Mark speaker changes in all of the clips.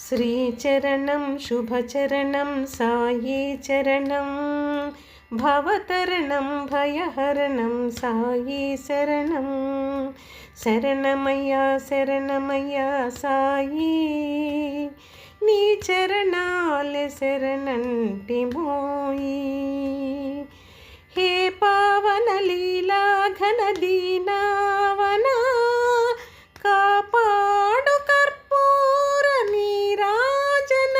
Speaker 1: శ్రీచరణం శుభచరణం సాయి చరణం భవతరణం భయహరణం సాయి శరణం శరణమయ్యా శరణమయ్యా సాయి నీ చరణాలే శరణంటి మోయి హే పావన లీలా ఘన దీనావనా కాపాడు కర్పూర నీరాజన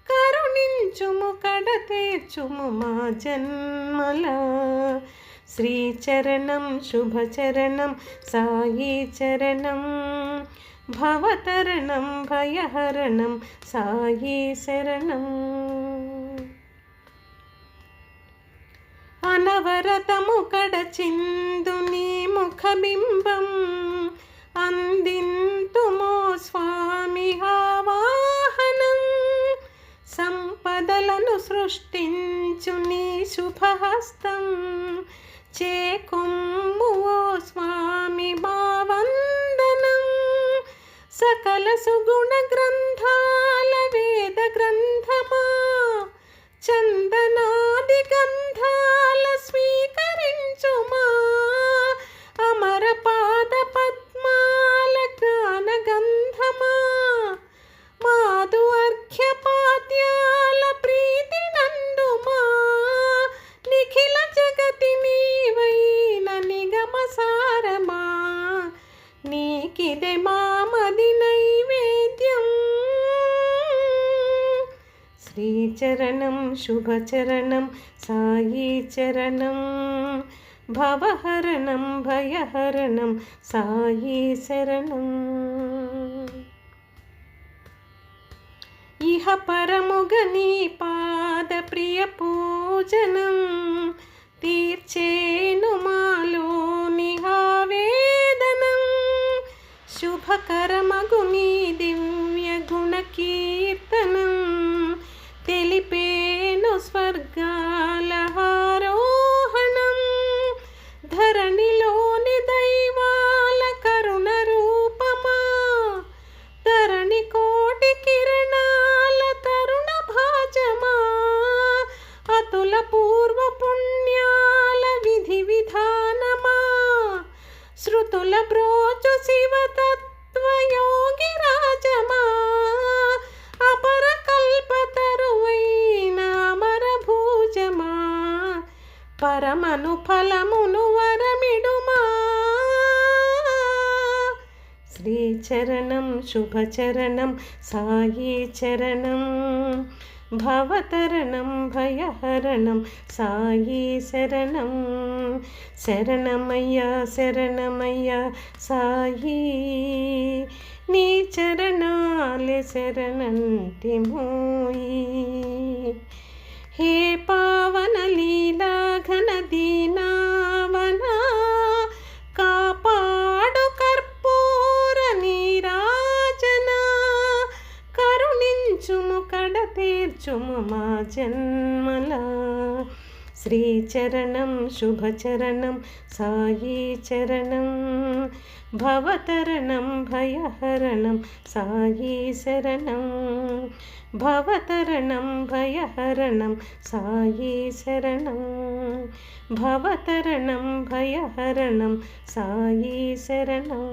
Speaker 1: కరుణించుము కడతేర్చుము మా జన్మల శ్రీచరణం శుభచరణం సాయి చరణం భవతరణం భయహరణం సాయి శరణం అనవరతము కడచిందు నీ ముఖబింబం అందింతుమో స్వామి ఆవాహనం సంపదలను సృష్టించు నీ శుభహస్తం చేకొమ్ము ఓ స్వామి మా వందనం సకల సుగుణ గ్రంథాల వేద గ్రంథమా చందనాది గంధాల స్వీకరించుమా అమర పాద పద్మాల గాన గంధమా మాధు అర్ఘ్యపాద్యాల ప్రీతి నందుమా నిఖిల జగతి నీవైన నిగమ సారమా నీకిదే మామది నైవేద్యం శ్రీచరణం శుభచరణం సాయి చరణం భవహరణం భయహరణం సాయి శరణం ఇహ పరముగ నీ పాద ప్రియ పూజనం తీర్చేను మాలోని ఆవేదనం శుభకరమగు నీ దివ్య గుణ కీర్తనం తెలిపేను స్వర్గాల ఆరోహణం ధరణిలోని దైవాల కరుణ రూపమా ధరణి కోటి కిరణాల తరుణ భాజమా అతుల పూర్వ పుణ్యాల విధి విధానమా శృతుల బ్రోచు శివతత్వ యోగి రాజమా అపర కల్పతరువైన అమర భూజమా పరమను ఫలమును వరమిడుమా శ్రీచరణం శుభచరణం సాయి చరణం భవతరణం భయహరణం సాయి శరణం శరణమయ్యా శరణమయ్యా సాయి నీ చరణాలే శరణంటి మోయి హే పావన లీలా ఘన దీనావనా కాపాడు కర్పూర నీరాజన కరుణించుము కడతేర్చుము మా జన్మల శ్రీచరణం శుభచరణం సాయి చరణం భవతరణం భయహరణం సాయి శరణం భవతరణం భయహరణం సాయి శరణం భవతరణం భయహరణం సాయి శరణం